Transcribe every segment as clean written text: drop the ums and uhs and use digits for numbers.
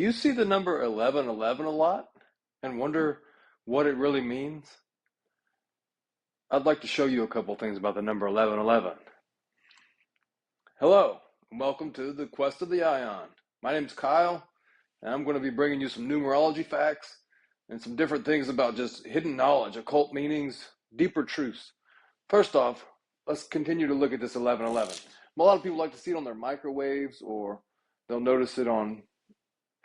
you see the number 1111 a lot and wonder what it really means? I'd like to show you a couple things about the number 1111. Hello, and welcome to the Quest of the Ion. My name's Kyle, and I'm going to be bringing you some numerology facts and some different things about just hidden knowledge, occult meanings, deeper truths. First off, let's continue to look at this 1111. A lot of people like to see it on their microwaves, or they'll notice it on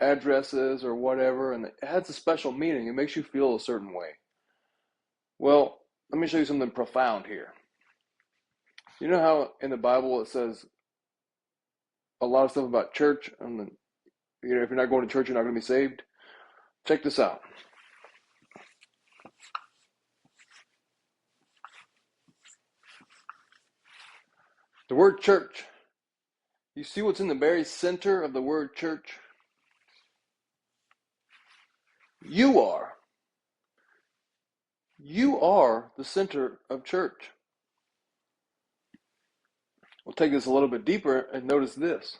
addresses or whatever, and it has a special meaning. It makes you feel a certain way. Well, let me show you something profound here. You know how in the Bible it says a lot of stuff about church, and if you're not going to church, you're not going to be saved? Check this out. The word church. You see what's in the very center of the word church? You are. You are the center of church. We'll take this a little bit deeper and notice this.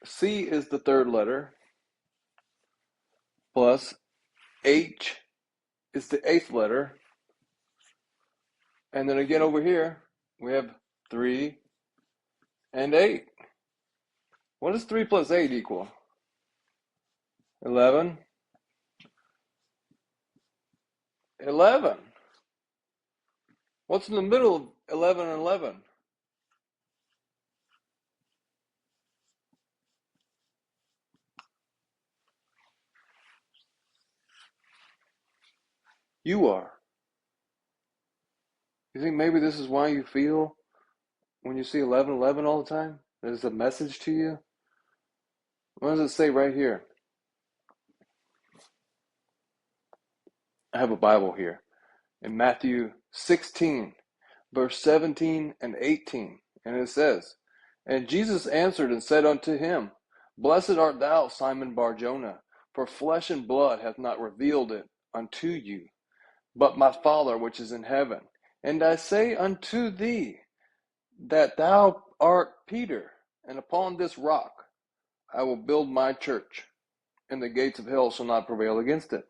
C is the third letter, plus H is the eighth letter. And then again over here, we have 3 and 8. What does 3 plus 8 equal? 11. 11. What's in the middle of 11 and 11? You are. You think maybe this is why you feel when you see 1111 all the time? There's a message to you? What does it say right here? I have a Bible here. In Matthew 16, verse 17 and 18. And it says, And Jesus answered and said unto him, Blessed art thou, Simon Bar-Jonah, for flesh and blood hath not revealed it unto you, but my Father which is in heaven. And I say unto thee, that thou art Peter, and upon this rock I will build my church, and the gates of hell shall not prevail against it.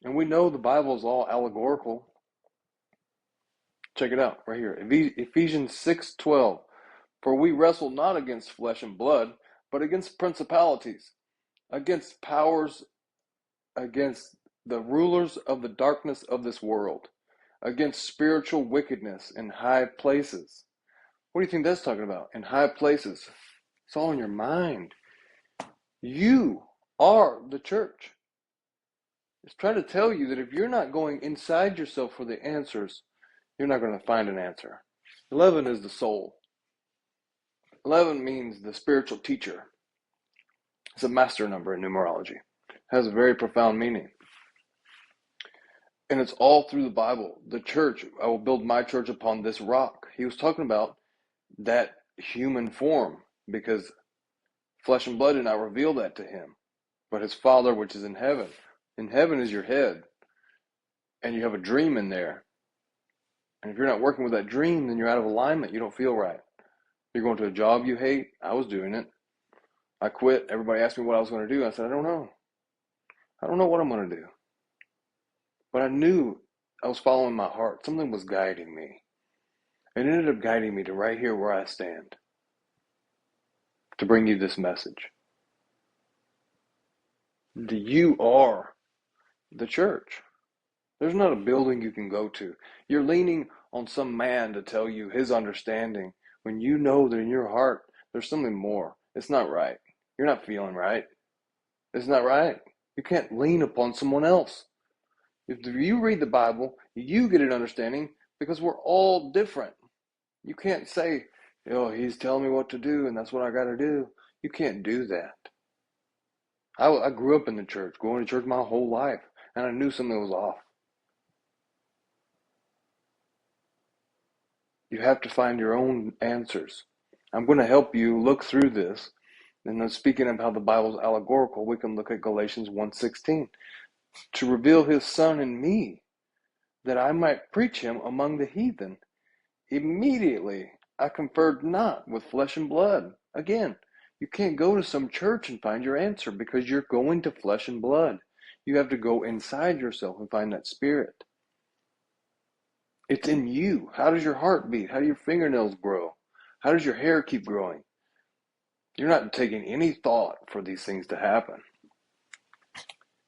And we know the Bible is all allegorical. Check it out right here. Ephesians 6:12. For we wrestle not against flesh and blood, but against principalities, against powers, against the rulers of the darkness of this world, against spiritual wickedness in high places. What do you think that's talking about? In high places. It's all in your mind. You are the church. It's trying to tell you that if you're not going inside yourself for the answers, you're not going to find an answer. 11 is the soul. 11 means the spiritual teacher. It's a master number in numerology. It has a very profound meaning. And it's all through the Bible. The church, I will build my church upon this rock. He was talking about that human form, because flesh and blood did not reveal that to him, but his Father which is in heaven. In heaven is your head, and you have a dream in there. And if you're not working with that dream, then you're out of alignment. You don't feel right. You're going to a job you hate. I was doing it. I quit. Everybody asked me what I was going to do. I said, I don't know. I don't know what I'm going to do. But I knew I was following my heart. Something was guiding me. It ended up guiding me to right here where I stand, to bring you this message. You are the church. There's not a building you can go to. You're leaning on some man to tell you his understanding when you know that in your heart there's something more. It's not right. You're not feeling right. It's not right. You can't lean upon someone else. If you read the Bible, you get an understanding, because we're all different. You can't say, he's telling me what to do and that's what I got to do. You can't do that. I grew up in the church, going to church my whole life, and I knew something was off. You have to find your own answers. I'm going to help you look through this. And then, speaking of how the Bible's allegorical, we can look at Galatians 1:16. To reveal his Son in me, that I might preach him among the heathen. Immediately I conferred not with flesh and blood. Again, You can't go to some church and find your answer because you're going to flesh and blood. You have to go inside yourself and find that spirit. It's in you. How does your heart beat? How do your fingernails grow? How does your hair keep growing? You're not taking any thought for these things to happen.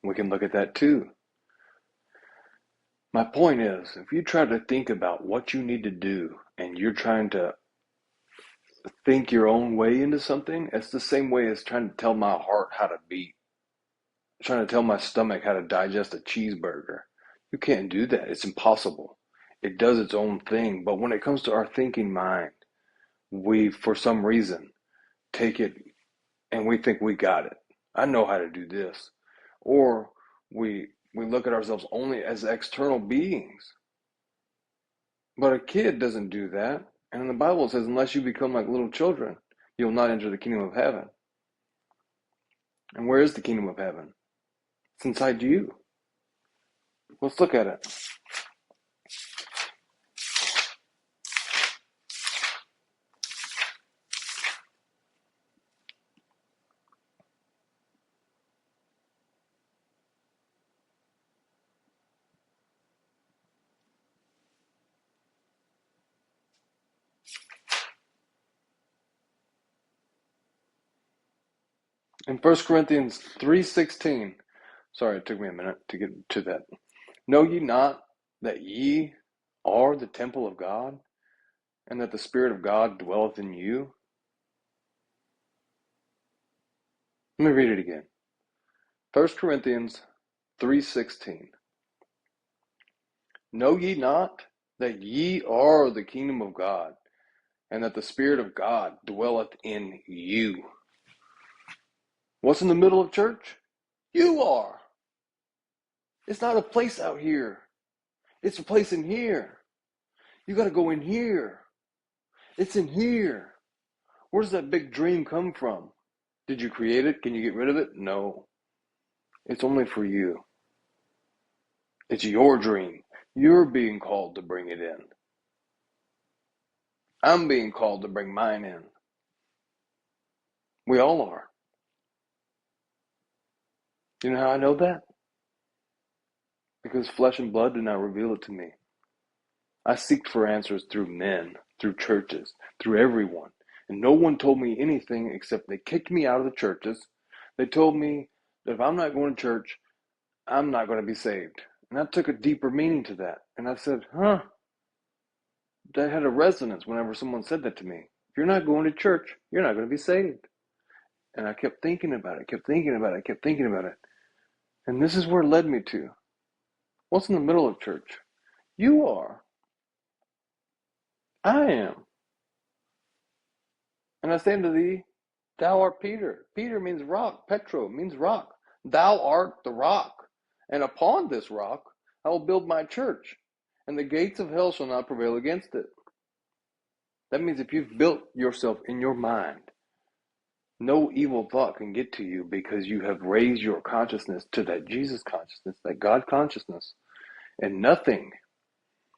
We can look at that too. My point is, if you try to think about what you need to do and you're trying to think your own way into something, it's the same way as trying to tell my heart how to beat, trying to tell my stomach how to digest a cheeseburger. You can't do that. It's impossible. It does its own thing. But when it comes to our thinking mind, we, for some reason, take it and we think we got it. I know how to do this. Or we look at ourselves only as external beings. But a kid doesn't do that. And in the Bible it says, unless you become like little children, you'll not enter the kingdom of heaven. And where is the kingdom of heaven? It's inside you. Let's look at it. In 1 Corinthians 3:16, sorry, it took me a minute to get to that. Know ye not that ye are the temple of God, and that the Spirit of God dwelleth in you? Let me read it again. 1 Corinthians 3:16. Know ye not that ye are the kingdom of God, and that the Spirit of God dwelleth in you? What's in the middle of church? You are. It's not a place out here. It's a place in here. You got to go in here. It's in here. Where does that big dream come from? Did you create it? Can you get rid of it? No. It's only for you. It's your dream. You're being called to bring it in. I'm being called to bring mine in. We all are. You know how I know that? Because flesh and blood did not reveal it to me. I seeked for answers through men, through churches, through everyone. And no one told me anything except they kicked me out of the churches. They told me that if I'm not going to church, I'm not going to be saved. And I took a deeper meaning to that. And I said, that had a resonance whenever someone said that to me. If you're not going to church, you're not going to be saved. And I kept thinking about it, kept thinking about it, kept thinking about it. And this is where it led me to. What's in the middle of church? You are. I am. And I say unto thee, thou art Peter. Peter means rock. Petro means rock. Thou art the rock. And upon this rock I will build my church, and the gates of hell shall not prevail against it. That means if you've built yourself in your mind, no evil thought can get to you because you have raised your consciousness to that Jesus consciousness, that God consciousness. And nothing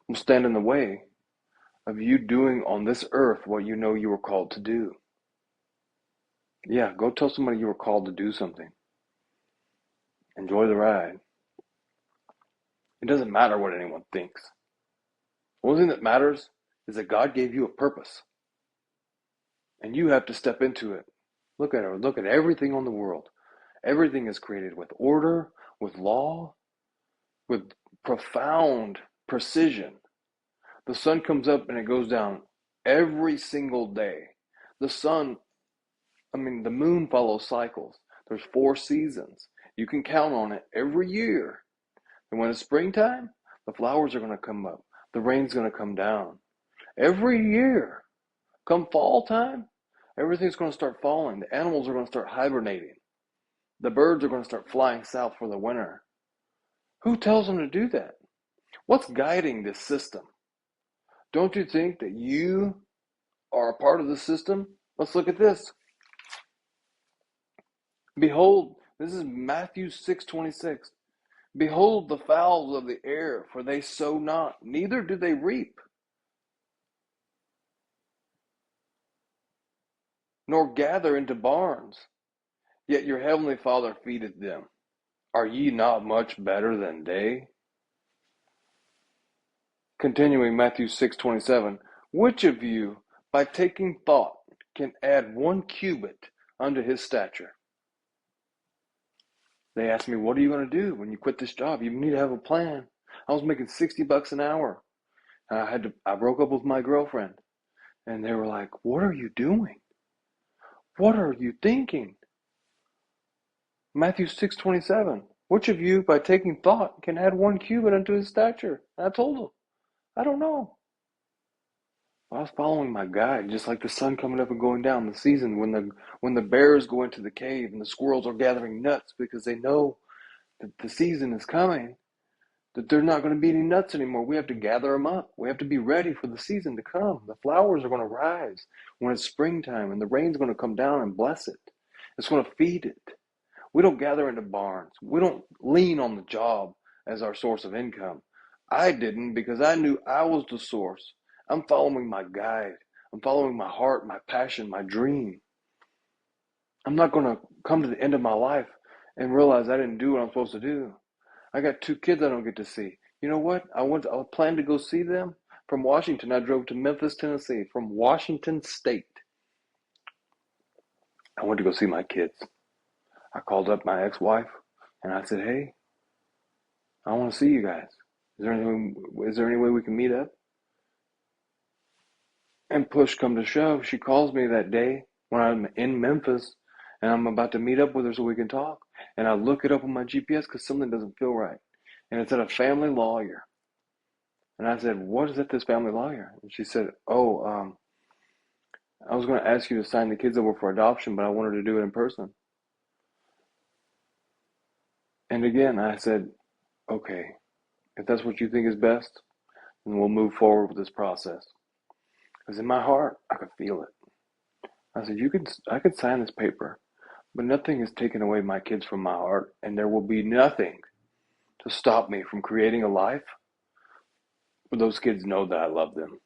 will stand in the way of you doing on this earth what you know you were called to do. Yeah, go tell somebody you were called to do something. Enjoy the ride. It doesn't matter what anyone thinks. The only thing that matters is that God gave you a purpose. And you have to step into it. Look at it. Look at everything on the world. Everything is created with order, with law, with profound precision. The sun comes up and it goes down every single day. The moon follows cycles. There's 4 seasons. You can count on it every year. And when it's springtime, the flowers are going to come up. The rain's going to come down. Every year. Come fall time, everything's going to start falling. The animals are going to start hibernating. The birds are going to start flying south for the winter. Who tells them to do that? What's guiding this system? Don't you think that you are a part of the system? Let's look at this. Behold, this is Matthew 6:26. Behold the fowls of the air, for they sow not, neither do they reap. nor gather into barns, yet your heavenly Father feedeth them. Are ye not much better than they? Continuing Matthew 6:27, which of you, by taking thought, can add 1 cubit unto his stature? They asked me, what are you going to do when you quit this job? You need to have a plan. I was making $60 an hour. And I broke up with my girlfriend. And they were like, what are you doing? What are you thinking? Matthew 6:27, which of you, by taking thought, can add 1 cubit unto his stature? And I told them, I don't know. I was following my guide, just like the sun coming up and going down, the season when the bears go into the cave and the squirrels are gathering nuts because they know that the season is coming, that there's not going to be any nuts anymore. We have to gather them up. We have to be ready for the season to come. The flowers are going to rise when it's springtime, and the rain's going to come down and bless it. It's going to feed it. We don't gather into barns. We don't lean on the job as our source of income. I didn't, because I knew I was the source. I'm following my guide. I'm following my heart, my passion, my dream. I'm not going to come to the end of my life and realize I didn't do what I'm supposed to do. I got 2 kids I don't get to see. You know what? I planned to go see them from Washington. I drove to Memphis, Tennessee, from Washington State. I went to go see my kids. I called up my ex-wife and I said, hey, I want to see you guys. Is there any way we can meet up? And push come to shove, she calls me that day when I'm in Memphis and I'm about to meet up with her so we can talk. And I look it up on my GPS because something doesn't feel right. And it's at a family lawyer. And I said, what is at this family lawyer? And she said, I was going to ask you to sign the kids over for adoption, but I wanted to do it in person. And again, I said, okay, if that's what you think is best, then we'll move forward with this process. Because in my heart, I could feel it. I said, I could sign this paper, but nothing has taken away my kids from my heart, and there will be nothing to stop me from creating a life where those kids know that I love them.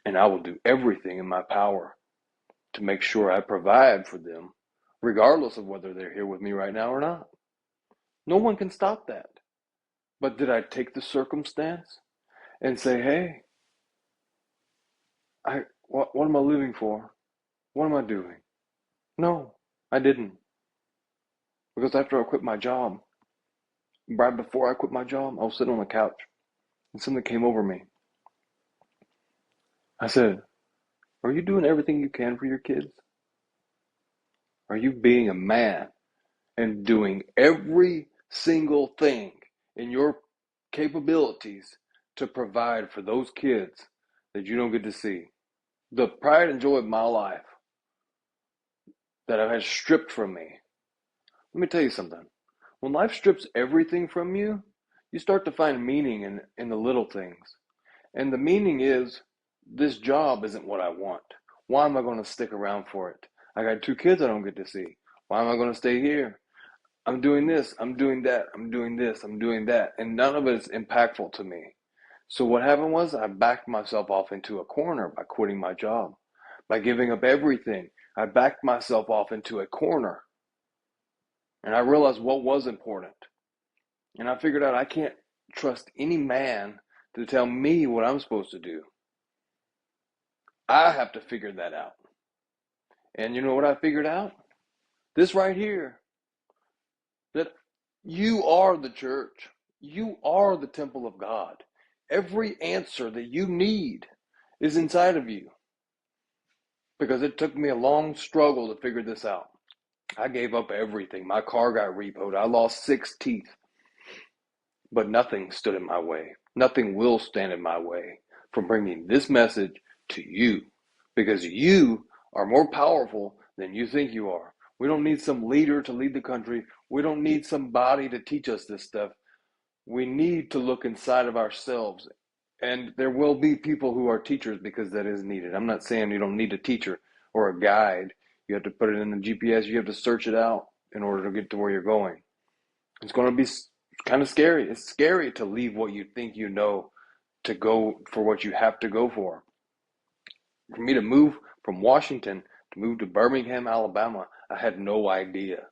And I will do everything in my power to make sure I provide for them, regardless of whether they're here with me right now or not. No one can stop that. But did I take the circumstance and say, hey, what am I living for? What am I doing? No, I didn't. Because after I quit my job, right before I quit my job, I was sitting on the couch and something came over me. I said, are you doing everything you can for your kids? Are you being a man and doing every single thing in your capabilities to provide for those kids that you don't get to see? The pride and joy of my life that I've had stripped from me. Let me tell you something. When life strips everything from you, you start to find meaning in the little things. And the meaning is, this job isn't what I want. Why am I going to stick around for it? I got 2 kids I don't get to see. Why am I going to stay here? I'm doing this, I'm doing that, I'm doing this, I'm doing that, and none of it is impactful to me. So what happened was I backed myself off into a corner by quitting my job. By giving up everything, I backed myself off into a corner. And I realized what was important. And I figured out I can't trust any man to tell me what I'm supposed to do. I have to figure that out. And you know what I figured out? This right here. That you are the church. You are the temple of God. Every answer that you need is inside of you. Because it took me a long struggle to figure this out. I gave up everything. My car got repoed. I lost 6 teeth. But nothing stood in my way. Nothing will stand in my way from bringing this message to you. Because you are more powerful than you think you are. We don't need some leader to lead the country. We don't need somebody to teach us this stuff. We need to look inside of ourselves. And there will be people who are teachers because that is needed. I'm not saying you don't need a teacher or a guide. You have to put it in the GPS. You have to search it out in order to get to where you're going. It's going to be kind of scary. It's scary to leave what you think you know to go for what you have to go for. For me to move from Washington to moved to Birmingham, Alabama, I had no idea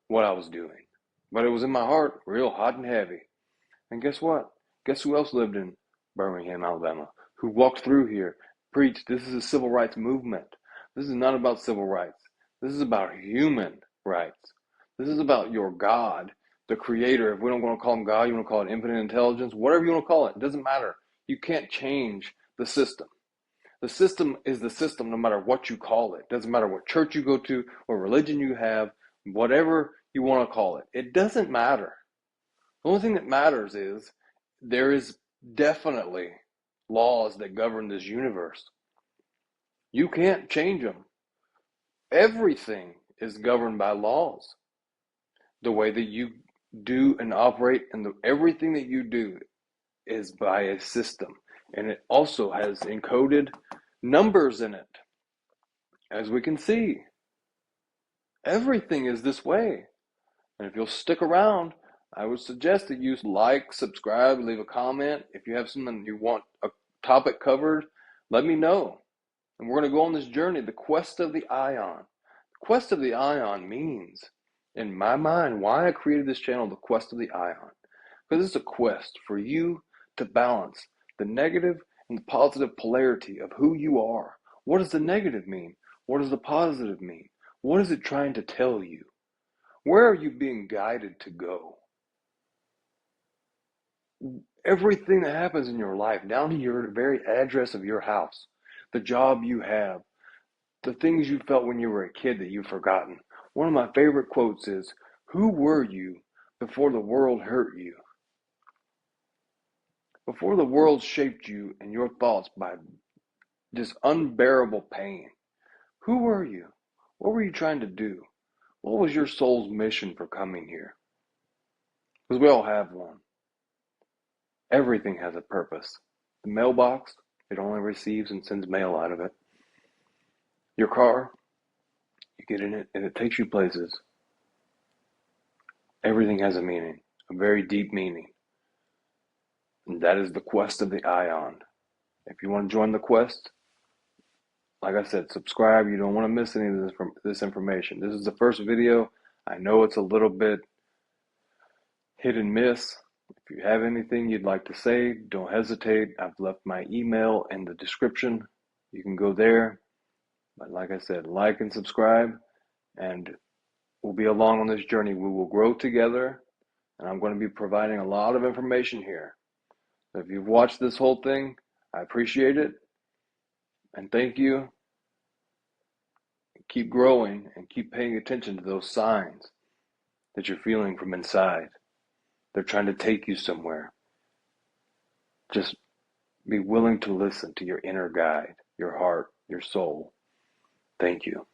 what I was doing. But it was in my heart, real hot and heavy. And guess what? Guess who else lived in Birmingham, Alabama? Who walked through here, preached, this is a civil rights movement. This is not about civil rights. This is about human rights. This is about your God, the creator. If we don't want to call him God, you want to call it infinite intelligence, whatever you want to call it, it doesn't matter. You can't change the system. The system is the system no matter what you call it. It doesn't matter what church you go to, what religion you have, whatever you want to call it. It doesn't matter. The only thing that matters is there is definitely laws that govern this universe. You can't change them. Everything is governed by laws. The way that you do and operate and everything that you do is by a system. And it also has encoded numbers in it. As we can see, everything is this way. And if you'll stick around, I would suggest that you like, subscribe, leave a comment. If you have something you want a topic covered, let me know. And we're going to go on this journey, the quest of the ion. The quest of the ion means, in my mind, why I created this channel, the quest of the ion. Because it's a quest for you to balance the negative and the positive polarity of who you are. What does the negative mean? What does the positive mean? What is it trying to tell you? Where are you being guided to go? Everything that happens in your life, down to your very address of your house, the job you have, the things you felt when you were a kid that you've forgotten. One of my favorite quotes is, who were you before the world hurt you? Before the world shaped you and your thoughts by just unbearable pain, who were you? What were you trying to do? What was your soul's mission for coming here? Because we all have one. Everything has a purpose. The mailbox, it only receives and sends mail out of it. Your car, you get in it and it takes you places. Everything has a meaning, a very deep meaning. And that is the quest of the ion. If you want to join the quest, like I said, subscribe. You don't want to miss any of this information. This is the first video. I know it's a little bit hit and miss. If you have anything you'd like to say, don't hesitate. I've left my email in the description. You can go there. But like I said, like and subscribe, and we'll be along on this journey. We will grow together, and I'm going to be providing a lot of information here. So if you've watched this whole thing, I appreciate it, and thank you. Keep growing and keep paying attention to those signs that you're feeling from inside. They're trying to take you somewhere. Just be willing to listen to your inner guide, your heart, your soul. Thank you.